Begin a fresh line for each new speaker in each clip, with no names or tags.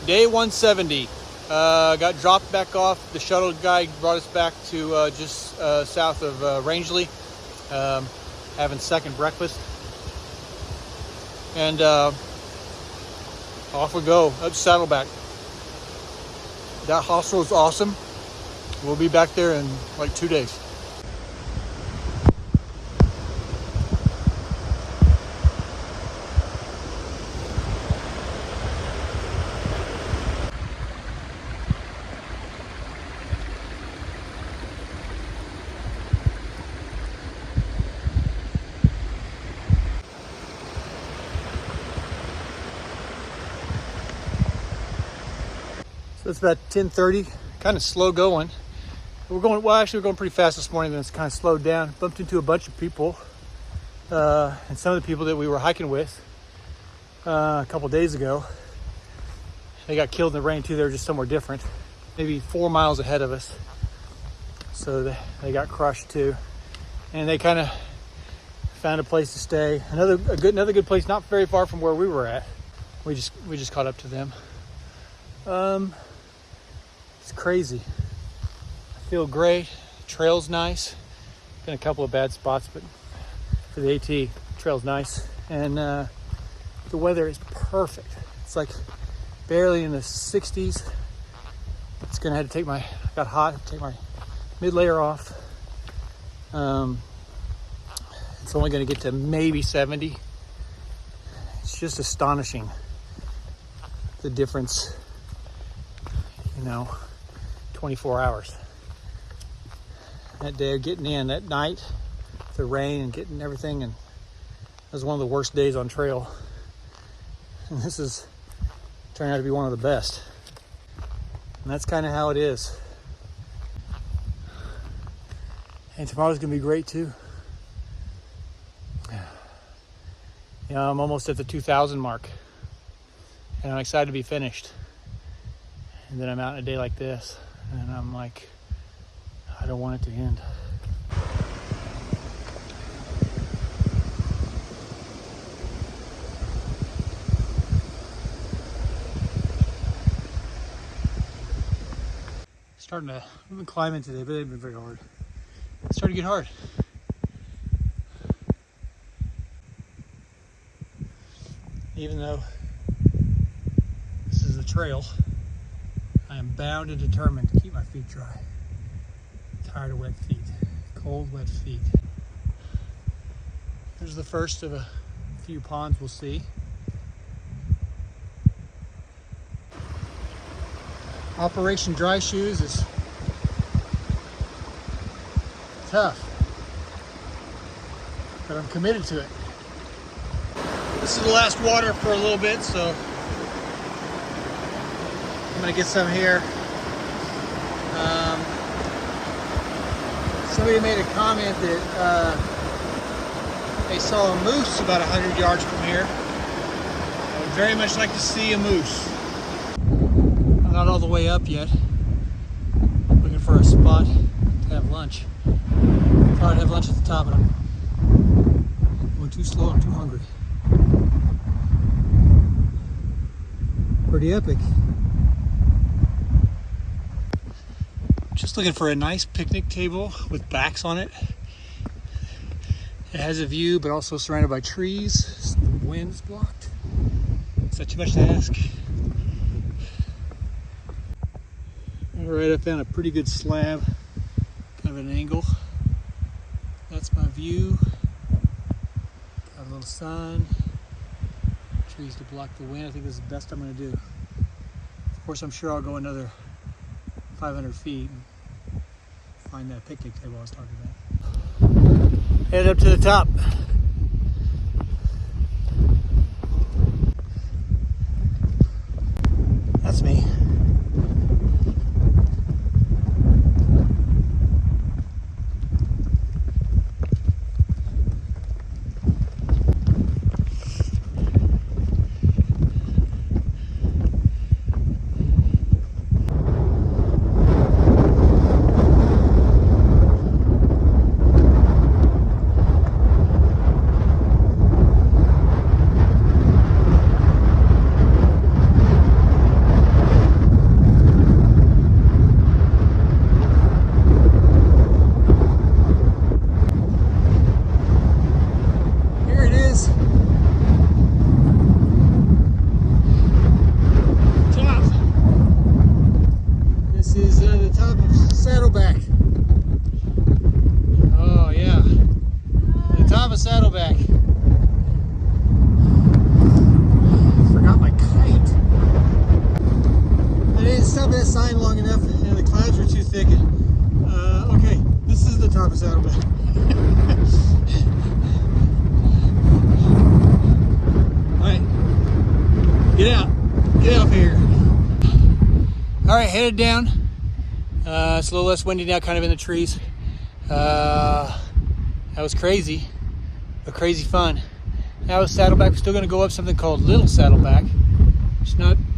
Day 170. Got dropped back off. The shuttle guy brought us back to just south of Rangeley, having second breakfast. And off we go, up Saddleback. That hostel is awesome. We'll be back there in like 2 days. So it's about 10:30, kind of slow going. We're going pretty fast this morning, then it's kind of slowed down. Bumped into a bunch of people, and some of the people that we were hiking with a couple days ago, they got killed in the rain too. They were just somewhere different, maybe 4 miles ahead of us. So they got crushed too. And they kind of found a place to stay. Another good place, not very far from where we were at. We just caught up to them. It's crazy. I feel great. Trail's nice. Been a couple of bad spots, but for the AT, trail's nice. And the weather is perfect. It's like barely in the 60s. It's gonna have to take got hot, take my mid layer off. It's only gonna get to maybe 70. It's just astonishing, the difference, 24 hours. That day of getting in, that night, the rain and getting everything, and it was one of the worst days on trail. And this is turning out to be one of the best. And that's kind of how it is. And tomorrow's gonna be great too. I'm almost at the 2,000 mark, and I'm excited to be finished. And then I'm out in a day like this, and I'm like, I don't want it to end. We've been climbing today, but they've been very hard. It's starting to get hard. Even though this is a trail, I am bound and determined to keep my feet dry. Tired of wet feet, cold, wet feet. Here's the first of a few ponds we'll see. Operation Dry Shoes is tough, but I'm committed to it. This is the last water for a little bit, so I'm gonna get some here. Somebody made a comment that they saw a moose about 100 yards from here. I would very much like to see a moose. I'm not all the way up yet. Looking for a spot to have lunch. Thought I'd have lunch at the top, but I'm going too slow, I'm too hungry. Pretty epic. Just looking for a nice picnic table with backs on it. It has a view, but also surrounded by trees. The wind's blocked. Is that too much to ask? All right, I found a pretty good slab, kind of an angle. That's my view. Got a little sun. Trees to block the wind. I think this is the best I'm going to do. Of course, I'm sure I'll go another 500 feet and find that picnic table I was talking about. Head up to the top. That's me. that sign long enough, and the clouds were too thick. Okay, this is the top of Saddleback. All right, get out of here. All right, headed down. It's a little less windy now, kind of in the trees. That was crazy, but crazy fun. Now with Saddleback, we're still going to go up something called Little Saddleback.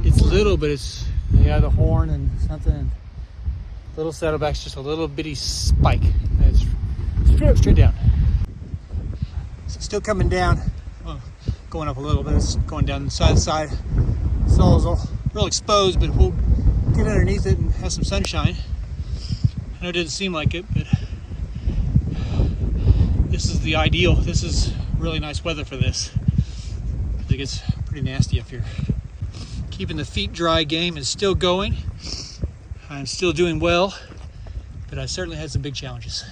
It's little, but it's, the horn and something. Little Saddleback's just a little bitty spike. And it's straight down. So still coming down, well, going up a little bit. It's going down side to side. It's all real exposed, but we'll get underneath it and have some sunshine. I know it didn't seem like it, but this is the ideal. This is really nice weather for this. It gets pretty nasty up here. Keeping the feet dry game is still going. I'm still doing well, but I certainly had some big challenges.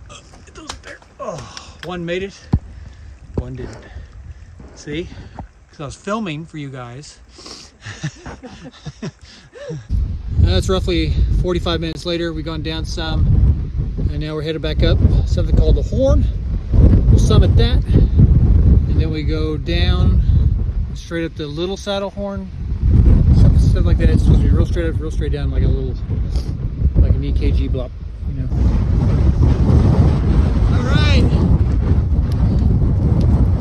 Get those up there. Oh, one made it, one didn't. See? Because I was filming for you guys. That's roughly 45 minutes later. We've gone down some, and now we're headed back up. Something called the Horn. We'll summit that, and then we go down straight up the Little Saddle Horn. Stuff like that. It's supposed to be real straight up, real straight down, like an EKG block, All right,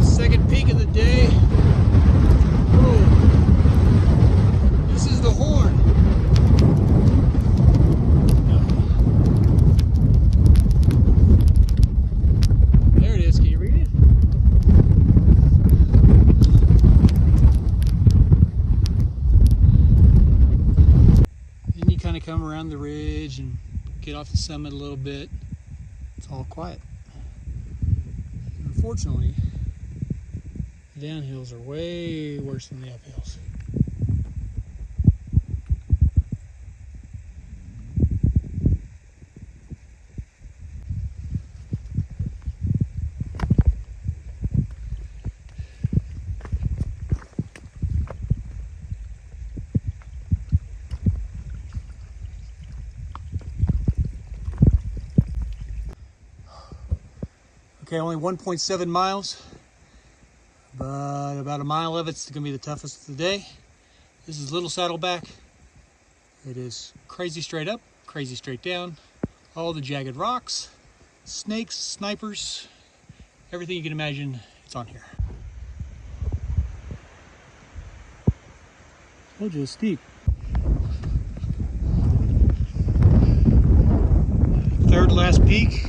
second peak of the day. Whoa. This is the Horn. There it is. Can you read it? Kind of come around the ridge and get off the summit a little bit. It's all quiet. Unfortunately, the downhills are way worse than the uphills. Okay, only 1.7 miles, but about a mile of it's going to be the toughest of the day. This is Little Saddleback. It is crazy straight up, crazy straight down, all the jagged rocks, snakes, snipers, everything you can imagine, it's on here. Told you it's steep. Third last peak.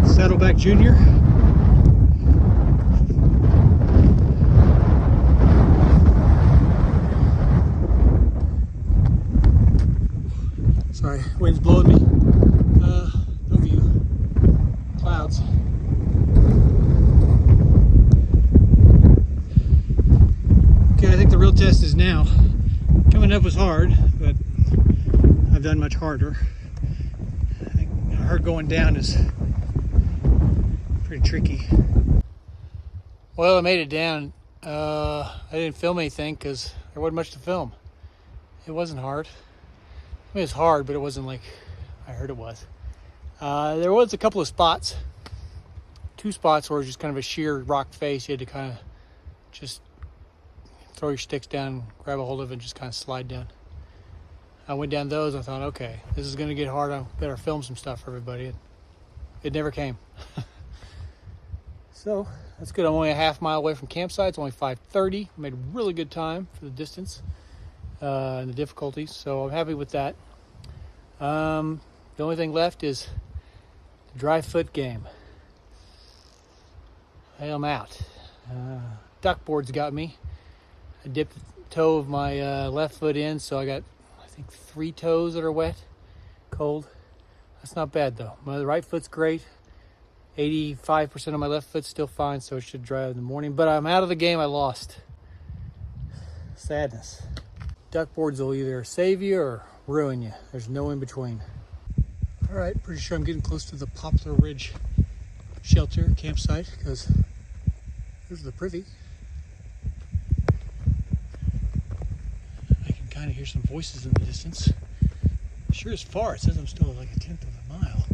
Saddleback Jr. Sorry, wind's blowing me. No view. Clouds. Okay, I think the real test is now. Coming up was hard, but I've done much harder. I heard going down is pretty tricky. Well, I made it down. I didn't film anything because there wasn't much to film. It wasn't hard. I mean, it was hard, but it wasn't like I heard it was. There was a couple of spots. 2 spots where it was just kind of a sheer rock face. You had to kind of just throw your sticks down, grab a hold of it, and just kind of slide down. I went down those. I thought, okay, this is going to get hard. I better film some stuff for everybody. It never came. So that's good. I'm only a half mile away from campsite. It's only 5:30. Made a really good time for the distance and the difficulties. So I'm happy with that. The only thing left is the dry foot game. I'm out. Duck boards got me. I dipped the toe of my left foot in, so I got, I think, 3 toes that are wet, cold. That's not bad though. My right foot's great. 85% of my left foot's still fine, so it should dry out in the morning. But I'm out of the game. I lost. Sadness. Duck boards will either save you or ruin you. There's no in between. All right, pretty sure I'm getting close to the Poplar Ridge shelter campsite because there's the privy. kind of hear some voices in the distance. Sure is far. It says I'm still like a tenth of a mile.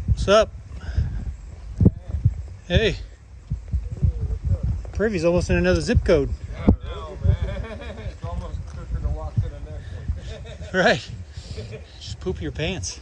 What's up? Hey. Privy's almost in another zip code.
I know, man. It's almost quicker to walk to the next one.
Right. Just poop your pants.